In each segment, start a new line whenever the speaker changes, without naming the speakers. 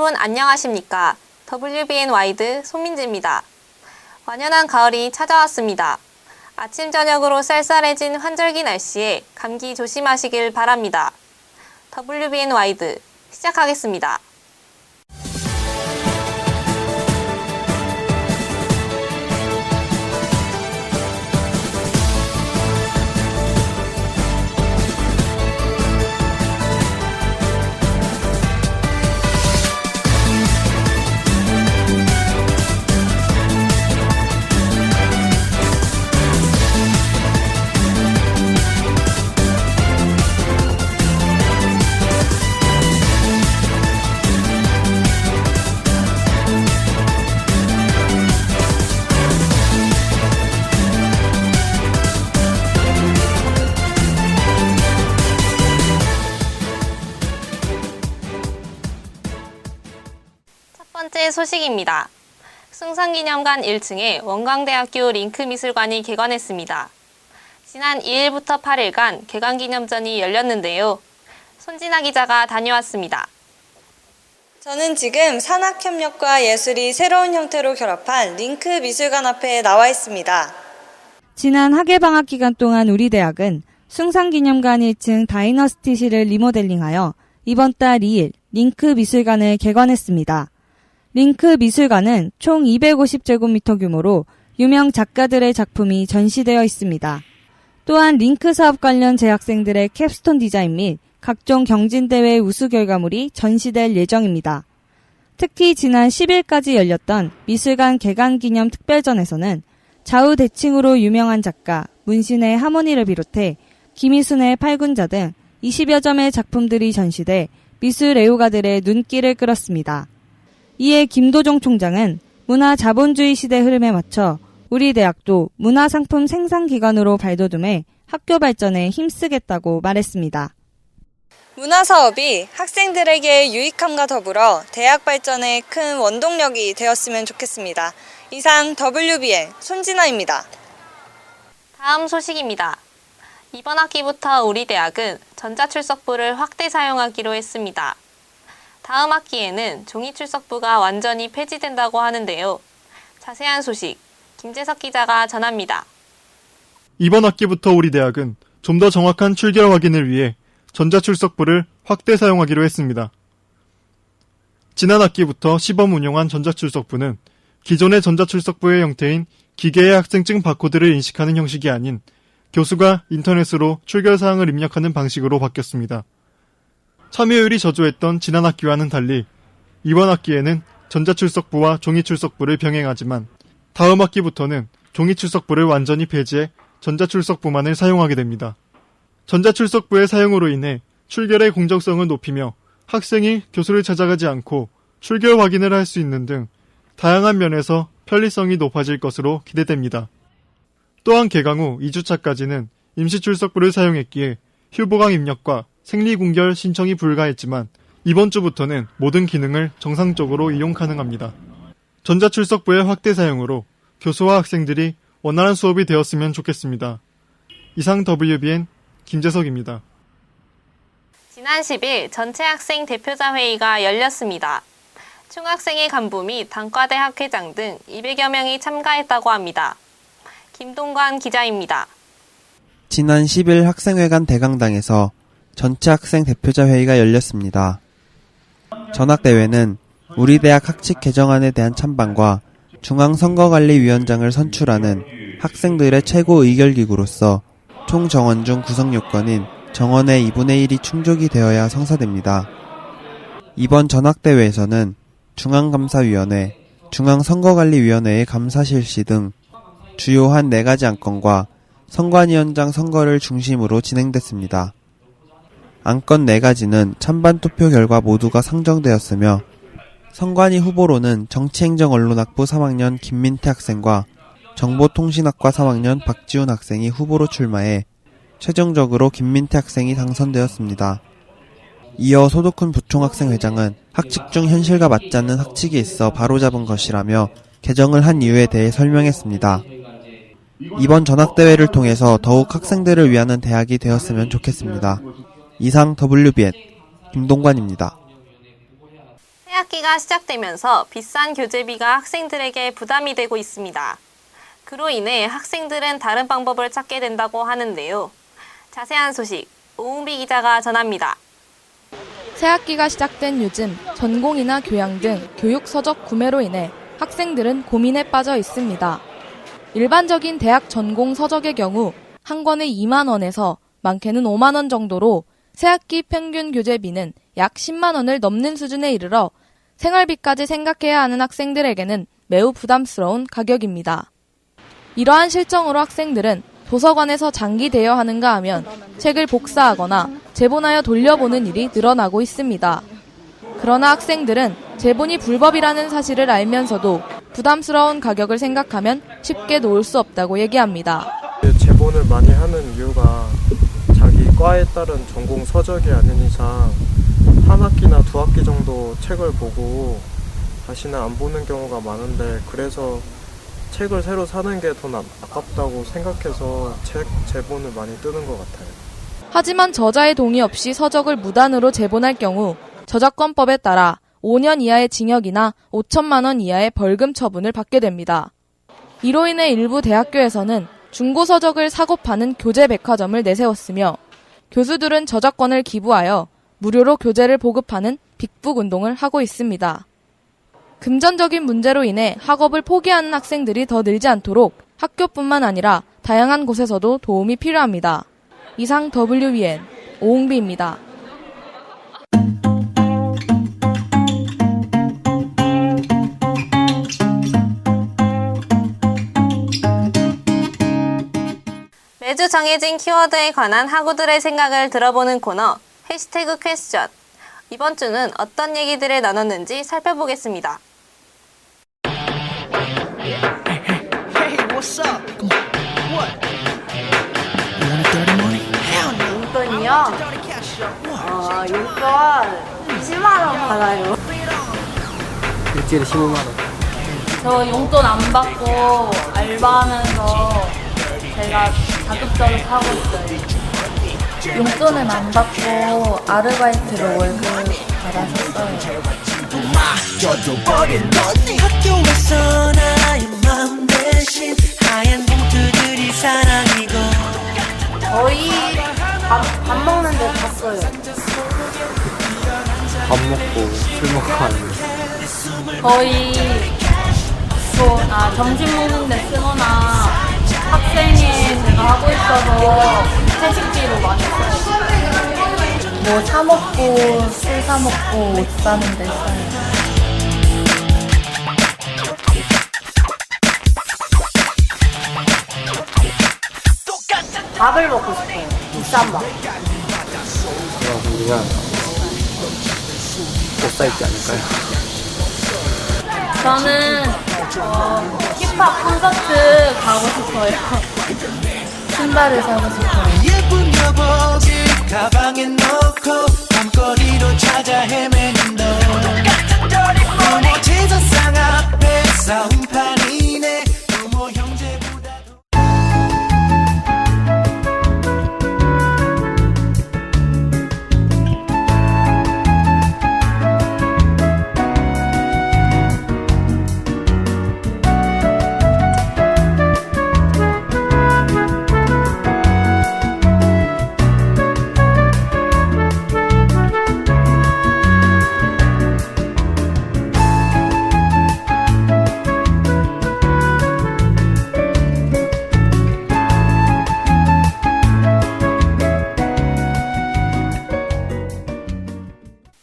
여러분 안녕하십니까? WBN 와이드 손민지입니다. 완연한 가을이 찾아왔습니다. 아침 저녁으로 쌀쌀해진 환절기 날씨에 감기 조심하시길 바랍니다. WBN 와이드 시작하겠습니다. 첫 번째 소식입니다. 숭상기념관 1층에 원광대학교 링크미술관이 개관했습니다. 지난 2일부터 8일간 개관기념전이 열렸는데요. 손진아 기자가 다녀왔습니다.
저는 지금 산학협력과 예술이 새로운 형태로 결합한 링크미술관 앞에 나와 있습니다.
지난 학예방학 기간 동안 우리 대학은 숭상기념관 1층 다이너스티실을 리모델링하여 이번 달 2일 링크미술관을 개관했습니다. 링크미술관은 총 250제곱미터 규모로 유명 작가들의 작품이 전시되어 있습니다. 또한 링크 사업 관련 재학생들의 캡스톤 디자인 및 각종 경진대회 우수 결과물이 전시될 예정입니다. 특히 지난 10일까지 열렸던 미술관 개관 기념 특별전에서는 좌우 대칭으로 유명한 작가 문신의 하모니를 비롯해 김희순의 팔군자 등 20여 점의 작품들이 전시돼 미술 애호가들의 눈길을 끌었습니다. 이에 김도종 총장은 문화 자본주의 시대 흐름에 맞춰 우리 대학도 문화상품 생산기관으로 발돋움해 학교 발전에 힘쓰겠다고 말했습니다.
문화사업이 학생들에게 유익함과 더불어 대학 발전에 큰 원동력이 되었으면 좋겠습니다. 이상 WBN 손진아입니다.
다음 소식입니다. 이번 학기부터 우리 대학은 전자출석부를 확대 사용하기로 했습니다. 다음 학기에는 종이출석부가 완전히 폐지된다고 하는데요. 자세한 소식 김재석 기자가 전합니다.
이번 학기부터 우리 대학은 좀 더 정확한 출결 확인을 위해 전자출석부를 확대 사용하기로 했습니다. 지난 학기부터 시범 운영한 전자출석부는 기존의 전자출석부의 형태인 기계의 학생증 바코드를 인식하는 형식이 아닌 교수가 인터넷으로 출결 사항을 입력하는 방식으로 바뀌었습니다. 참여율이 저조했던 지난 학기와는 달리 이번 학기에는 전자출석부와 종이출석부를 병행하지만 다음 학기부터는 종이출석부를 완전히 폐지해 전자출석부만을 사용하게 됩니다. 전자출석부의 사용으로 인해 출결의 공정성을 높이며 학생이 교수를 찾아가지 않고 출결 확인을 할 수 있는 등 다양한 면에서 편리성이 높아질 것으로 기대됩니다. 또한 개강 후 2주차까지는 임시출석부를 사용했기에 휴보강 입력과 생리공결 신청이 불가했지만 이번 주부터는 모든 기능을 정상적으로 이용 가능합니다. 전자출석부의 확대 사용으로 교수와 학생들이 원활한 수업이 되었으면 좋겠습니다. 이상 WBN 김재석입니다.
지난 10일 전체 학생 대표자 회의가 열렸습니다. 총학생회 간부 및 단과대 학회장 등 200여 명이 참가했다고 합니다. 김동관 기자입니다.
지난 10일 학생회관 대강당에서 전체 학생 대표자 회의가 열렸습니다. 전학대회는 우리 대학 학칙 개정안에 대한 찬반과 중앙선거관리위원장을 선출하는 학생들의 최고 의결기구로서 총 정원 중 구성 요건인 정원의 2분의 1이 충족이 되어야 성사됩니다. 이번 전학대회에서는 중앙감사위원회, 중앙선거관리위원회의 감사 실시 등 주요한 4가지 안건과 선관위원장 선거를 중심으로 진행됐습니다. 안건 4가지는 찬반 투표 결과 모두가 상정되었으며 선관위 후보로는 정치행정언론학부 3학년 김민태 학생과 정보통신학과 3학년 박지훈 학생이 후보로 출마해 최종적으로 김민태 학생이 당선되었습니다. 이어 소득훈 부총학생회장은 학칙 중 현실과 맞지 않는 학칙이 있어 바로잡은 것이라며 개정을 한 이유에 대해 설명했습니다. 이번 전학대회를 통해서 더욱 학생들을 위하는 대학이 되었으면 좋겠습니다. 이상 WBN 김동관입니다.
새학기가 시작되면서 비싼 교재비가 학생들에게 부담이 되고 있습니다. 그로 인해 학생들은 다른 방법을 찾게 된다고 하는데요. 자세한 소식 오은비 기자가 전합니다.
새학기가 시작된 요즘 전공이나 교양 등 교육 서적 구매로 인해 학생들은 고민에 빠져 있습니다. 일반적인 대학 전공 서적의 경우 한 권에 2만 원에서 많게는 5만 원 정도로 새학기 평균 교재비는 약 10만 원을 넘는 수준에 이르러 생활비까지 생각해야 하는 학생들에게는 매우 부담스러운 가격입니다. 이러한 실정으로 학생들은 도서관에서 장기 대여하는가 하면 책을 복사하거나 재본하여 돌려보는 일이 늘어나고 있습니다. 그러나 학생들은 재본이 불법이라는 사실을 알면서도 부담스러운 가격을 생각하면 쉽게 놓을 수 없다고 얘기합니다.
재본을 많이 하는 이유가 자기 과에 따른 전공 서적이 아닌 이상 한 학기나 두 학기 정도 책을 보고 다시는 안 보는 경우가 많은데, 그래서 책을 새로 사는 게 더 아깝다고 생각해서 책 재본을 많이 뜨는 것 같아요.
하지만 저자의 동의 없이 서적을 무단으로 재본할 경우 저작권법에 따라 5년 이하의 징역이나 5천만 원 이하의 벌금 처분을 받게 됩니다. 이로 인해 일부 대학교에서는 중고 서적을 사고 파는 교재 백화점을 내세웠으며 교수들은 저작권을 기부하여 무료로 교재를 보급하는 빅북 운동을 하고 있습니다. 금전적인 문제로 인해 학업을 포기하는 학생들이 더 늘지 않도록 학교뿐만 아니라 다양한 곳에서도 도움이 필요합니다. 이상 WBN 오웅비입니다.
매주 정해진 키워드에 관한 학우들의 생각을 들어보는 코너 해시태그 퀘스천. 이번 주는 어떤 얘기들을 나눴는지 살펴보겠습니다.
What's up? What? You want a dirty money? Hell no.
용돈이요?
Dirty cash up.
용돈 10만 원 받아요.
일주일에 15만 원.
저 용돈 안 받고 알바하면서 제가 자급자족 하고 있어요. 용돈은 안 받고 아르바이트로 월급 받아서 써요.
학교에서 나의 마음 대신 하얀 봉투들이 사랑이고
저희 밥 먹는데 다 써요.
밥 먹고 술 먹고 하는
거의 점심 먹는데 쓰거나 학생회 제가 하고 있어서 채식비로 많이 써요. 뭐 사 먹고 술 사 먹고 옷 사는 데 써요. 밥을 먹고 싶어요. 비싼 밥.
그럼 우리가 못 살지 않을까요?
저는 힙합 콘서트 가고 싶어요. 신발을 사고 싶어요.
예쁜 여복을 가방에 넣고 밤거리로 찾아 헤매는 너 부모 제사상 앞에 싸움판이네. 부모 형제보다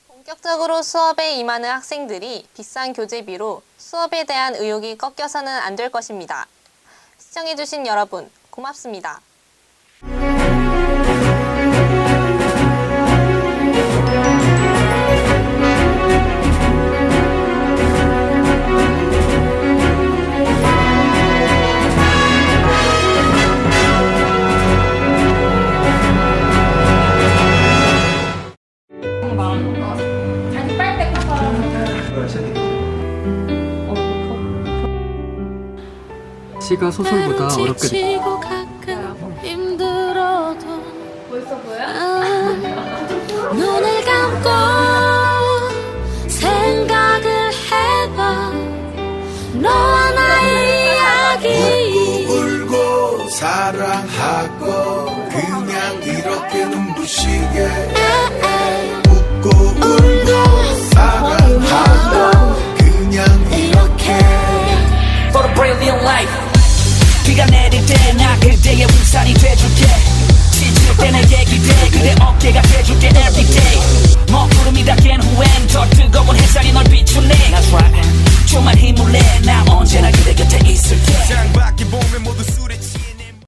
본격적으로 수업에 임하는 학생들이 비싼 교재비로 수업에 대한 의욕이 꺾여서는 안 될 것입니다. 시청해주신 여러분 고맙습니다.
시가 소설보다 어렵게
벌써 보여? 눈을 감고 생각
사랑하고 그냥 이렇게 눈부시게 웃고 울고